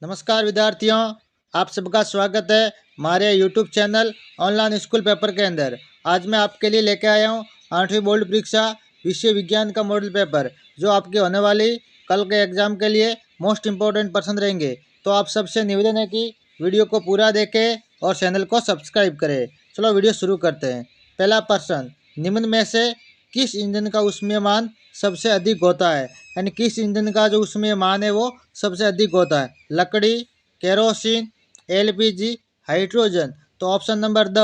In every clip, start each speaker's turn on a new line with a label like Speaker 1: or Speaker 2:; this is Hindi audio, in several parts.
Speaker 1: नमस्कार विद्यार्थियों, आप सबका स्वागत है हमारे YouTube channel online school paper के अंदर। आज मैं आपके लिए लेके आया हूँ 8वीं बोर्ड परीक्षा विषय विज्ञान का मॉडल पेपर, जो आपकी होने वाली कल के एग्जाम के लिए मोस्ट इम्पोर्टेंट पर्सन रहेंगे। तो आप सबसे निवेदन है कि वीडियो को पूरा देखें और चैनल को सब्सक्राइब करें। चलो वीडियो शुरू करते हैं। पहला प्रश्न, निम्न में से किस ईंधन का ऊष्मीयमान सबसे अधिक होता है? यानी किस ईंधन का जो ऊष्मीयमान है वो सबसे अधिक होता है? लकड़ी, केरोसिन, एलपीजी, हाइड्रोजन। तो option number the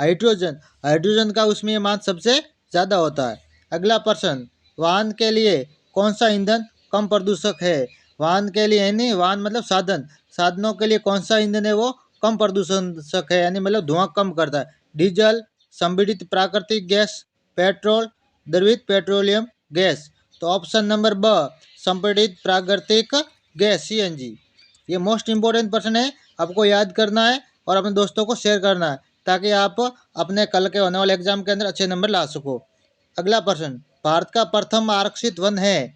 Speaker 1: hydrogen. Hydrogen का ऊष्मीयमान सबसे ज़्यादा होता है। अगला प्रश्न, वाहन के लिए कौन सा ईंधन कम प्रदूषक है? वाहन के लिए यानी वाहन मतलब साधन, साधनों के लिए कौन सा ईंधन है वो कम प्रदूषक है, यानी मतलब धुआं कम करता है? डीजल, संपीड़ित प्राकृतिक गैस, पेट्रोल, द्रवित पेट्रोलियम गैस। तो ऑप्शन नंबर ब संपीड़ित प्राकृतिक गैस सीएनजी। ये मोस्ट इम्पोर्टेंट प्रश्न है, आपको याद करना है और अपने दोस्तों को शेयर करना है ताकि आप अपने कल के होने वाले एग्जाम के अंदर अच्छे नंबर ला सको। अगला प्रश्न, भारत का प्रथम आरक्षित वन है?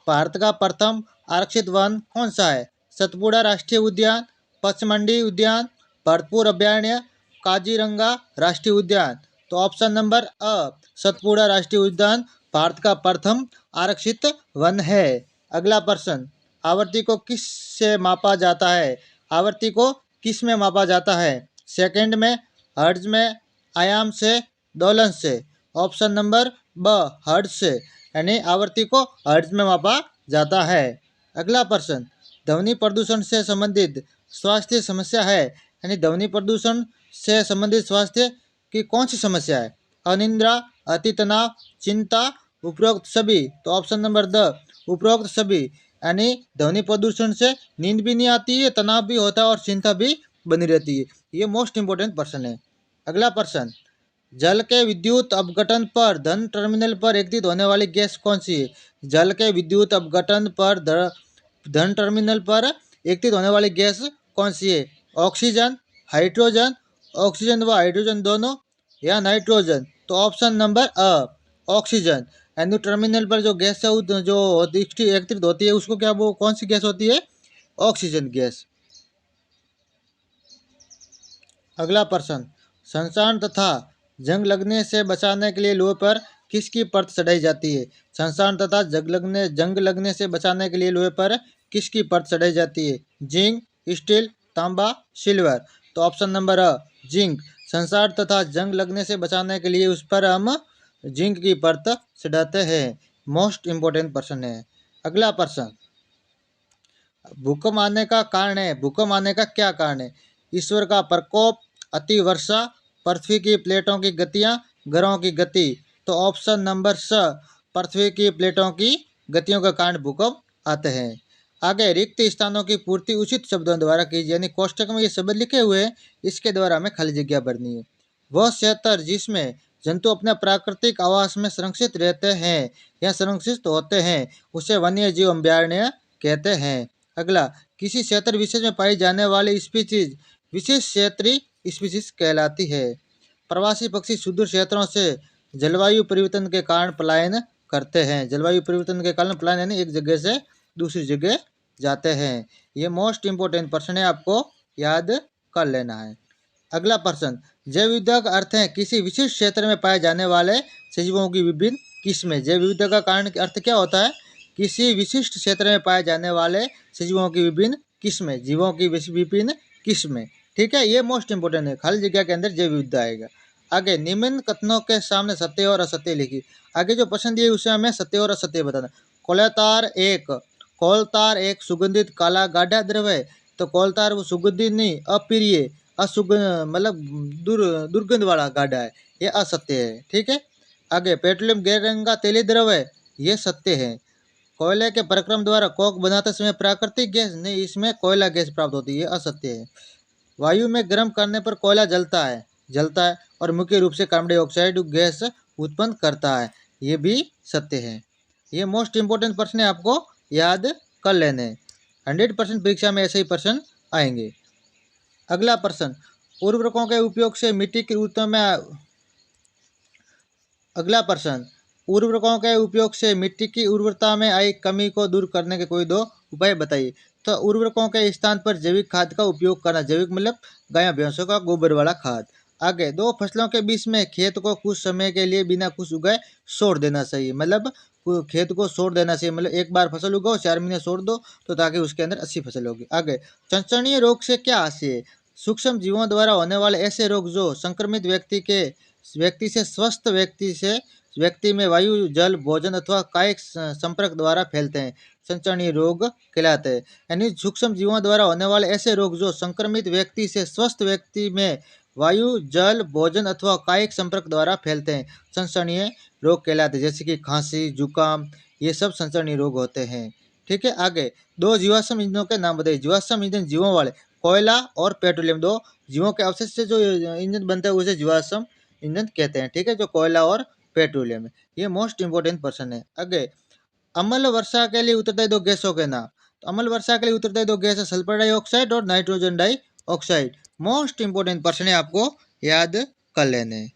Speaker 1: भारत का प्रथम आरक्षित वन कौन सा है? सतपुड़ा राष्ट्रीय उद्यान, पचमंडी उद्यान, भरतपुर अभयारण्य, काजीरंगा राष्ट्रीय उद्यान। तो ऑप्शन नंबर अ सतपुड़ा राष्ट्रीय उद्यान भारत का प्रथम आरक्षित वन है। अगला प्रश्न, आवर्ती को किस से मापा जाता है? आवर्ती को किस में मापा जाता है? सेकंड में, हर्ट्ज में, आयाम से, दोलन से। ऑप्शन नंबर ब हर्ट्ज से, यानी आवर्ती को हर्ट्ज में मापा जाता है। अगला प्रश्न, ध्वनि प्रदूषण से संबंधित स्वास्थ्य समस्या है, यानी ध्वनि प्रदूषण से संबंधित स्वास्थ्य की कौन सी समस्या है? अनिद्रा, अति तनाव, चिंता, उपरोक्त सभी। तो ऑप्शन नंबर द उपरोक्त सभी, यानी ध्वनि प्रदूषण से नींद भी नहीं आती है, तनाव भी होता है और चिंता भी बनी रहती है। ये मोस्ट इंपोर्टेंट प्रश्न है। अगला प्रश्न, जल के विद्युत अपघटन पर धन टर्मिनल पर एकत्रित होने वाली गैस कौन सी है? जल के विद्युत अपघटन पर धन टर्मिनल पर एकत्रित होने वाली गैस कौन सी है? ऑक्सीजन, हाइड्रोजन, ऑक्सीजन व हाइड्रोजन दोनों, या नाइट्रोजन। तो ऑप्शन नंबर अ ऑक्सीजन। यानी टर्मिनल पर जो गैस है जो एकत्रित होती है उसको क्या वो कौन सी गैस होती है? Oxygen gas. अगला प्रश्न, संसान तथा जंग लगने से बचाने के लिए लोहे पर किसकी परत चढ़ाई जाती है? संसान तथा जंग लगने से बचाने के लिए लोहे पर किसकी परत चढ़ाई जाती है? जिंक, स्टील, तांबा, सिल्वर। तो ऑप्शन नंबर अ जिंक। संसार तथा जंग लगने से बचाने के लिए उस पर हम जिंक की परत चढ़ाते हैं। मोस्ट इम्पोर्टेंट प्रश्न है। अगला प्रश्न, भूकंप आने का कारण है, भूकंप आने का क्या कारण है? ईश्वर का प्रकोप, अति वर्षा, पृथ्वी की प्लेटों की गतियां, ग्रहों की गति। तो ऑप्शन नंबर स पृथ्वी की प्लेटों की गतियों के कारण भूकंप आते हैं। आगे, रिक्त स्थानों की पूर्ति उचित शब्दों द्वारा कीजिए, यानी कोष्टक में ये शब्द लिखे हुए हैं, इसके द्वारा हमें खाली जगह भरनी है। वह क्षेत्र जिसमें जंतु अपने प्राकृतिक आवास में संरक्षित रहते हैं या संरक्षित होते हैं उसे वन्य जीव अभयारण्य कहते हैं। अगला, किसी क्षेत्र विशेष में पाई जाने वाली स्पीसीज विशेष क्षेत्रीय स्पीसीज कहलाती है। प्रवासी पक्षी सुदूर क्षेत्रों से जलवायु परिवर्तन के कारण पलायन करते हैं। जलवायु परिवर्तन के कारण पलायन यानी एक जगह से दूसरी जगह जाते हैं। ये मोस्ट इम्पोर्टेंट प्रश्न है, आपको याद कर लेना है। अगला प्रश्न, जैव विविधता का अर्थ है किसी विशिष्ट क्षेत्र में पाए जाने वाले सजीवों की विभिन्न किस्में। जैव विविधता का कारण अर्थ क्या होता है? किसी विशिष्ट क्षेत्र में पाए जाने वाले सजीवों की विभिन्न किस्में, जीवों की विभिन्न किस्में। ठीक है, ये मोस्ट इंपोर्टेंट है, खाली जगह के अंदर जैव विविधता आएगा। आगे, निम्न कथनों के सामने सत्य और असत्य लिखिए। आगे जो प्रश्न दिए उसे हमें सत्य और असत्य बताना। कोलतार एक सुगंधित काला गाढ़ा द्रव है। तो कोलतार वो सुगंधित नहीं, अप्रिय, असुगंध मतलब दुर्गंध वाला गाढ़ा है, ये असत्य है। ठीक है। आगे, पेट्रोलियम गैर रंग का तेली द्रव है, ये सत्य है। कोयले के परिक्रम द्वारा कोक बनाते समय प्राकृतिक गैस नहीं, इसमें कोयला गैस प्राप्त होती है, असत्य है। वायु में गर्म करने पर कोयला जलता है और मुख्य रूप से कार्बन डाइऑक्साइड गैस उत्पन्न करता है, ये भी सत्य है। ये मोस्ट इंपोर्टेंट प्रश्न है, आपको याद कर लेने। 100% परीक्षा में ऐसे ही प्रश्न आएंगे। अगला प्रश्न, उर्वरकों के उपयोग से मिट्टी की उर्वरता में अगला प्रश्न, उर्वरकों के उपयोग से मिट्टी की उर्वरता में आई कमी को दूर करने के कोई दो उपाय बताइए। तो उर्वरकों के स्थान पर जैविक खाद का उपयोग करना। जैविक मतलब गाय भैंसों का गोबर वाला खाद। आगे, दो फसलों के बीच में खेत को कुछ समय के लिए बिना कुछ उगाए छोड़ देना चाहिए। मतलब खेत को छोड़ देना चाहिए, मतलब एक बार फसल उगाओ 4 महीने छोड़ दो, तो ताकि उसके अंदर अच्छी फसल होगी। आगे, चंचरणीय रोग से क्या आशय है? सूक्ष्म जीवों द्वारा होने वाले ऐसे रोग जो संक्रमित व्यक्ति से स्वस्थ व्यक्ति में वायु, जल, भोजन अथवा कायिक संपर्क द्वारा फैलते हैं, संचरणीय रोग कहलाते हैं। यानी सूक्ष्म जीवों द्वारा होने वाले ऐसे रोग जो संक्रमित व्यक्ति से स्वस्थ व्यक्ति में वायु, जल, भोजन अथवा कायिक संपर्क द्वारा फैलते हैं, संचरणीय रोग कहलाते हैं। जैसे कि खांसी, जुकाम, ये सब संचरणीय रोग होते हैं। ठीक है। आगे, दो जीवाश्म ईंधनों के नाम बताइए। जीवाश्म ईंधन जीवों वाले कोयला और पेट्रोलियम, दो जीवों के अवशेष से जो ईंधन बनता है उसे जीवाश्म ईंधन कहते हैं। ठीक है, जो कोयला और पेट्रोलियम है। ये मोस्ट इंपोर्टेंट पर्सन है। आगे, अम्ल वर्षा के लिए उत्तरदायी दो गैसों के नाम। तो अम्ल वर्षा के लिए उत्तरदायी दो गैस है सल्फर डाइऑक्साइड और nitrogen dioxide. Most important person है, आपको याद कर लेने।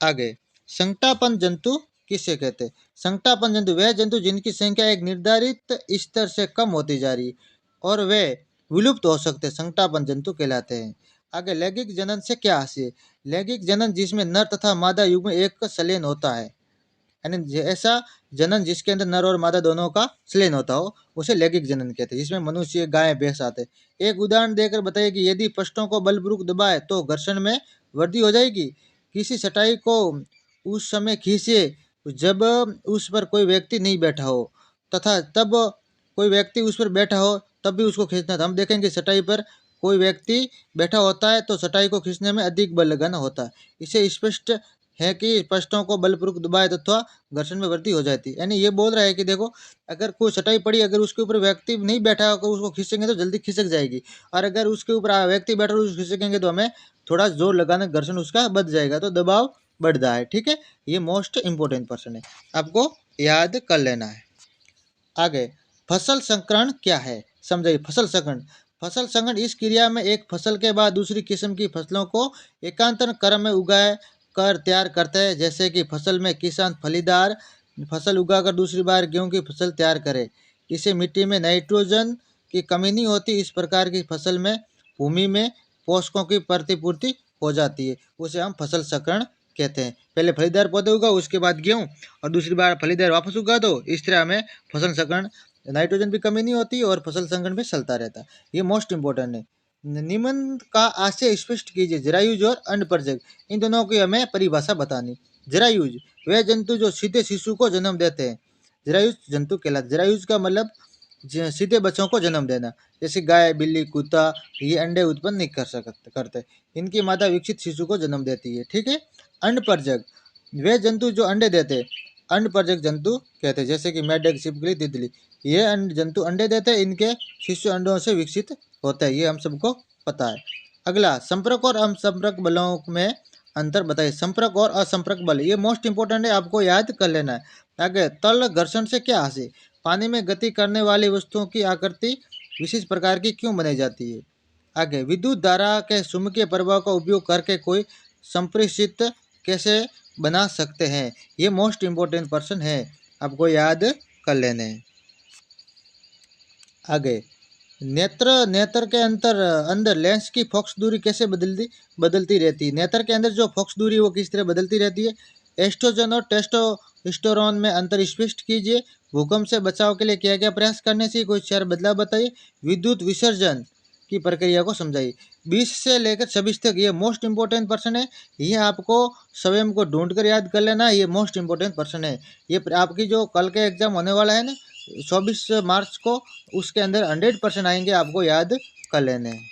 Speaker 1: आगे, संकटापन जंतु किसे कहते हैं? संकटापन जंतु वह जंतु जिनकी संख्या एक निर्धारित स्तर से कम होती जा रही और वे विलुप्त हो सकते हैं, संकटापन जंतु कहलाते हैं। आगे, लैंगिक जनन से क्या आशय? लैंगिक जनन जिसमें नर तथा मादा युग्म एक संलयन होता है, यानी ऐसा जनन जिसके अंदर नर और मादा दोनों का संलयन होता हो, उसे लैंगिक जनन कहते हैं, जिसमें मनुष्य, गाय, भैंस आते हैं। एक उदाहरण देकर बताइए कि यदि पष्टों को बलपूर्वक दबाए तो घर्षण में वृद्धि हो जाएगी। किसी चटाई को उस समय खींचे जब उस पर कोई व्यक्ति नहीं बैठा हो तथा तब कोई व्यक्ति उस पर बैठा हो तब भी उसको खींचना था। हम देखेंगे चटाई पर कोई व्यक्ति बैठा होता है तो चटाई को खींचने में अधिक बल लगाना होता है। इसे स्पष्ट है कि पष्टों को बलपूर्वक दबाए तथा घर्षण में वृद्धि हो जाती है। यानी ये बोल रहा है कि देखो, अगर कोई चटाई पड़ी, अगर उसके ऊपर व्यक्ति नहीं बैठा होगा उसको खींचेंगे तो जल्दी खिसक जाएगी, और अगर उसके ऊपर व्यक्ति बैठा हो उसको खींचेंगे तो हमें थोड़ा जोर लगाना, घर्षण उसका बढ़ जाएगा, तो दबाव बढ़ता है। ठीक है, ये मोस्ट इंपोर्टेंट पर्सन है, आपको याद कर लेना है। आगे, फसल संकरण क्या है समझाइए। फसल संकरण इस क्रिया में एक फसल के बाद दूसरी किस्म की फसलों को एकांतर क्रम में उगाए कर तैयार करते हैं। जैसे कि फसल में किसान फलीदार फसल उगाकर दूसरी बार गेहूं की फसल तैयार करे। इसे मिट्टी में नाइट्रोजन की कमी नहीं होती। इस प्रकार की फसल में भूमि में पोषकों की प्रतिपूर्ति हो जाती है, उसे हम फसल संकरण कहते हैं। पहले फलीदार पौधे उगाओ, उसके बाद गेहूं, और दूसरी बार फलीदार वापस उगा दो। इस तरह हमें फसल संकरण, नाइट्रोजन भी कमी नहीं होती और फसल संकरण भी चलता रहता है। ये मोस्ट इंपोर्टेंट है। निम्न का आशय स्पष्ट कीजिए। जरायुज और अंडपरजक, इन दोनों की हमें परिभाषा बतानी। जरायुज वे जंतु जो सीधे शिशु को जन्म देते हैं, जरायुज जंतु कहलाते। जरायुज का मतलब सीधे बच्चों को जन्म देना। जैसे गाय, बिल्ली, कुत्ता, ये अंडे उत्पन्न नहीं करते। इनकी मादा विकसित शिशु को जन्म देती है। ठीक है। अंडपरजक वे जंतु जो अंडे देते हैं, अंडपरजक जंतु कहते हैं। जैसे कि मेढक, छिपकली, तितली, ये जंतु अंडे देते हैं, इनके शिशु अंडों से विकसित होता है, ये हम सबको पता है। अगला, संपर्क और असंपर्क बलों में अंतर बताइए। संपर्क और असंपर्क बल, ये मोस्ट इंपोर्टेंट है, आपको याद कर लेना है। आगे, तल घर्षण से क्या आशय? पानी में गति करने वाली वस्तुओं की आकृति विशेष प्रकार की क्यों बनाई जाती है? आगे, विद्युत धारा के चुंबकीय प्रभाव का उपयोग करके कोई संप्रेषित कैसे बना सकते हैं? ये मोस्ट इंपोर्टेंट पर्सन है, आपको याद कर लेने हैं। आगे, नेत्र के अंदर लेंस की फोकस दूरी कैसे बदलती रहती है? नेत्र के अंदर जो फोकस दूरी वो किस तरह बदलती रहती है? एस्ट्रोजन और टेस्टोस्टेरोन में अंतर स्पष्ट कीजिए। भूकंप से बचाव के लिए क्या क्या प्रयास करने से कोई 4 बदलाव बताइए। विद्युत विसर्जन की प्रक्रिया को समझाइए। 20 से लेकर 26 तक ये मोस्ट इंपोर्टेंट पर्सन है। ये आपको स्वयं को ढूंढ कर याद कर लेना, ये मोस्ट इंपोर्टेंट पर्सन है। ये आपकी जो कल के एग्जाम होने वाला है ना 24 मार्च को, उसके अंदर 100% आएंगे, आपको याद कर लेने हैं।